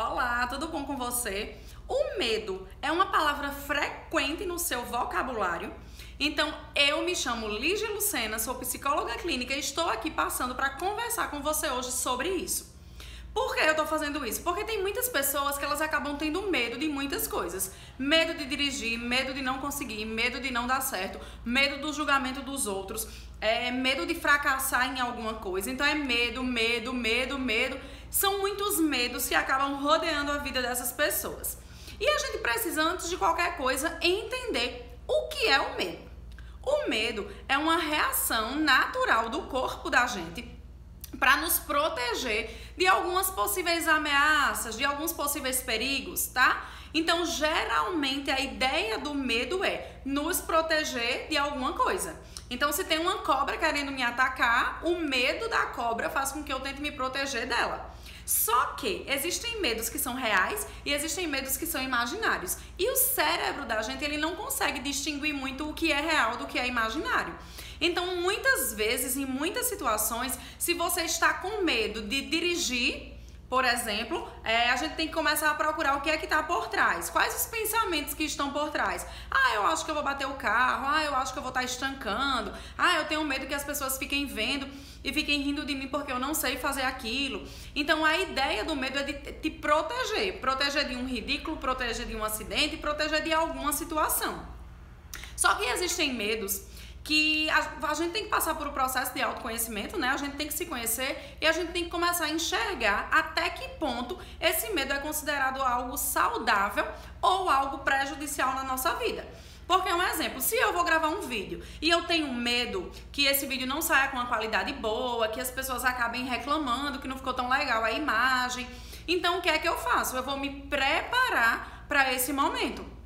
Olá, tudo bom com você? O medo é uma palavra frequente no seu vocabulário. Então, eu me chamo Lígia Lucena, sou psicóloga clínica e estou aqui passando para conversar com você hoje sobre isso. Por que eu tô fazendo isso? Porque tem muitas pessoas que elas acabam tendo medo de muitas coisas. Medo de dirigir, medo de não conseguir, medo de não dar certo, medo do julgamento dos outros, medo de fracassar em alguma coisa. Então é medo. São muitos medos que acabam rodeando a vida dessas pessoas. E a gente precisa, antes de qualquer coisa, entender o que é o medo. O medo é uma reação natural do corpo da gente para nos proteger de algumas possíveis ameaças, de alguns possíveis perigos, tá? Então, geralmente, a ideia do medo é nos proteger de alguma coisa. Então, se tem uma cobra querendo me atacar, o medo da cobra faz com que eu tente me proteger dela. Só que existem medos que são reais e existem medos que são imaginários. E o cérebro da gente, ele não consegue distinguir muito o que é real do que é imaginário. Então, muitas vezes, em muitas situações, se você está com medo de dirigir, por exemplo, a gente tem que começar a procurar o que é que está por trás. Quais os pensamentos que estão por trás? Ah, eu acho que eu vou bater o carro. Ah, eu acho que eu vou estar estancando. Ah, eu tenho medo que as pessoas fiquem vendo e fiquem rindo de mim porque eu não sei fazer aquilo. Então, a ideia do medo é de te proteger. Proteger de um ridículo, proteger de um acidente, proteger de alguma situação. Só que existem medos que a gente tem que passar por um processo de autoconhecimento, né? A gente tem que se conhecer e a gente tem que começar a enxergar até que ponto esse medo é considerado algo saudável ou algo prejudicial na nossa vida. Porque, um exemplo, se eu vou gravar um vídeo e eu tenho medo que esse vídeo não saia com uma qualidade boa, que as pessoas acabem reclamando que não ficou tão legal a imagem, então o que é que eu faço? Eu vou me preparar para esse momento.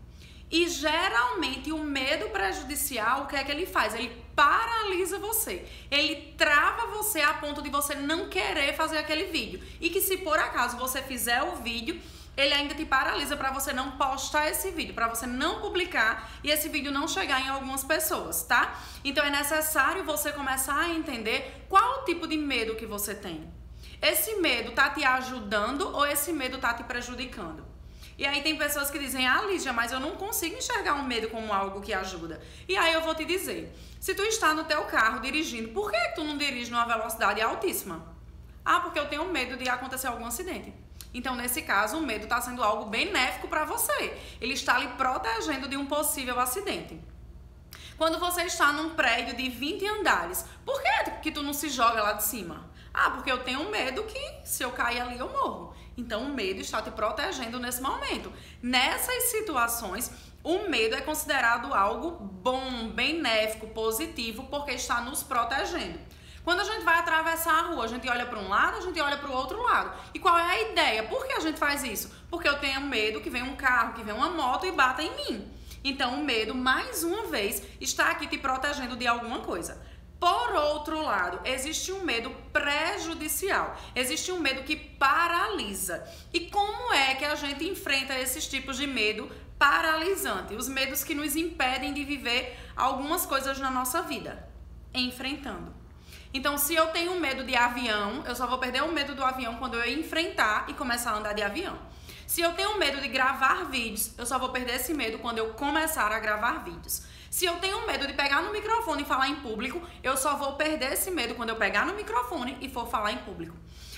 E geralmente o medo prejudicial, o que é que ele faz? Ele paralisa você. Ele trava você a ponto de você não querer fazer aquele vídeo. E que se por acaso você fizer o vídeo, ele ainda te paralisa para você não postar esse vídeo, para você não publicar e esse vídeo não chegar em algumas pessoas, tá? Então é necessário você começar a entender qual o tipo de medo que você tem. Esse medo tá te ajudando ou esse medo tá te prejudicando? E aí tem pessoas que dizem, ah, Lígia, mas eu não consigo enxergar o medo como algo que ajuda. E aí eu vou te dizer, se tu está no teu carro dirigindo, por que tu não dirige numa velocidade altíssima? Ah, porque eu tenho medo de acontecer algum acidente. Então, nesse caso, o medo está sendo algo benéfico para você. Ele está lhe protegendo de um possível acidente. Quando você está num prédio de 20 andares, por que tu não se joga lá de cima? Ah, porque eu tenho medo que se eu cair ali eu morro. Então, o medo está te protegendo nesse momento. Nessas situações, o medo é considerado algo bom, benéfico, positivo, porque está nos protegendo. Quando a gente vai atravessar a rua, a gente olha para um lado, a gente olha para o outro lado. E qual é a ideia? Por que a gente faz isso? Porque eu tenho medo que venha um carro, que venha uma moto e bata em mim. Então, o medo, mais uma vez, está aqui te protegendo de alguma coisa. Por outro lado, existe um medo prejudicial, existe um medo que paralisa. E como é que a gente enfrenta esses tipos de medo paralisante? Os medos que nos impedem de viver algumas coisas na nossa vida, enfrentando. Então, se eu tenho medo de avião, eu só vou perder o medo do avião quando eu enfrentar e começar a andar de avião. Se eu tenho medo de gravar vídeos, eu só vou perder esse medo quando eu começar a gravar vídeos. Se eu tenho medo de pegar no microfone e falar em público, eu só vou perder esse medo quando eu pegar no microfone e for falar em público.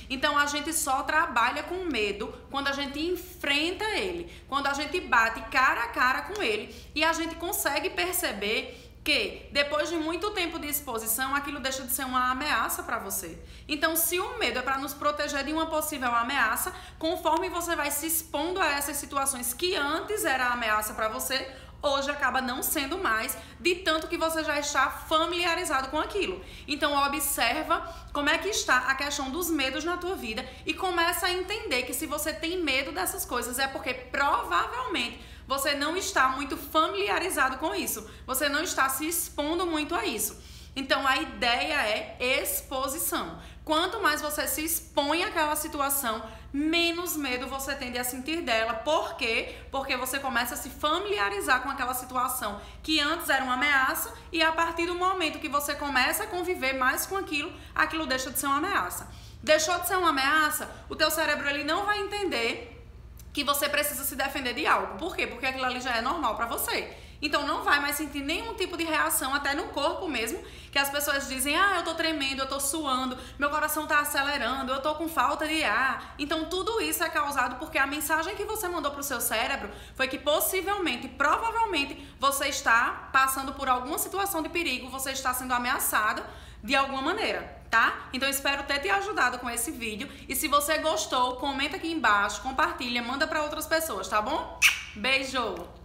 Então, a gente só trabalha com medo quando a gente enfrenta ele, quando a gente bate cara a cara com ele e a gente consegue perceber que depois de muito tempo de exposição, aquilo deixa de ser uma ameaça para você. Então, se o medo é para nos proteger de uma possível ameaça, conforme você vai se expondo a essas situações que antes era ameaça para você, hoje acaba não sendo mais, de tanto que você já está familiarizado com aquilo. Então, observa como é que está a questão dos medos na tua vida e começa a entender que se você tem medo dessas coisas é porque provavelmente você não está muito familiarizado com isso. Você não está se expondo muito a isso. Então, a ideia é exposição. Quanto mais você se expõe àquela situação, menos medo você tende a sentir dela. Por quê? Porque você começa a se familiarizar com aquela situação que antes era uma ameaça e a partir do momento que você começa a conviver mais com aquilo, aquilo deixa de ser uma ameaça. Deixou de ser uma ameaça, o teu cérebro ele não vai entender que você precisa se defender de algo. Por quê? Porque aquilo ali já é normal pra você. Então não vai mais sentir nenhum tipo de reação, até no corpo mesmo, que as pessoas dizem, eu tô tremendo, eu tô suando, meu coração tá acelerando, eu tô com falta de ar. Então tudo isso é causado porque a mensagem que você mandou pro seu cérebro foi que possivelmente, provavelmente, você está passando por alguma situação de perigo, você está sendo ameaçado de alguma maneira, tá? Então espero ter te ajudado com esse vídeo. E se você gostou, comenta aqui embaixo, compartilha, manda pra outras pessoas, tá bom? Beijo!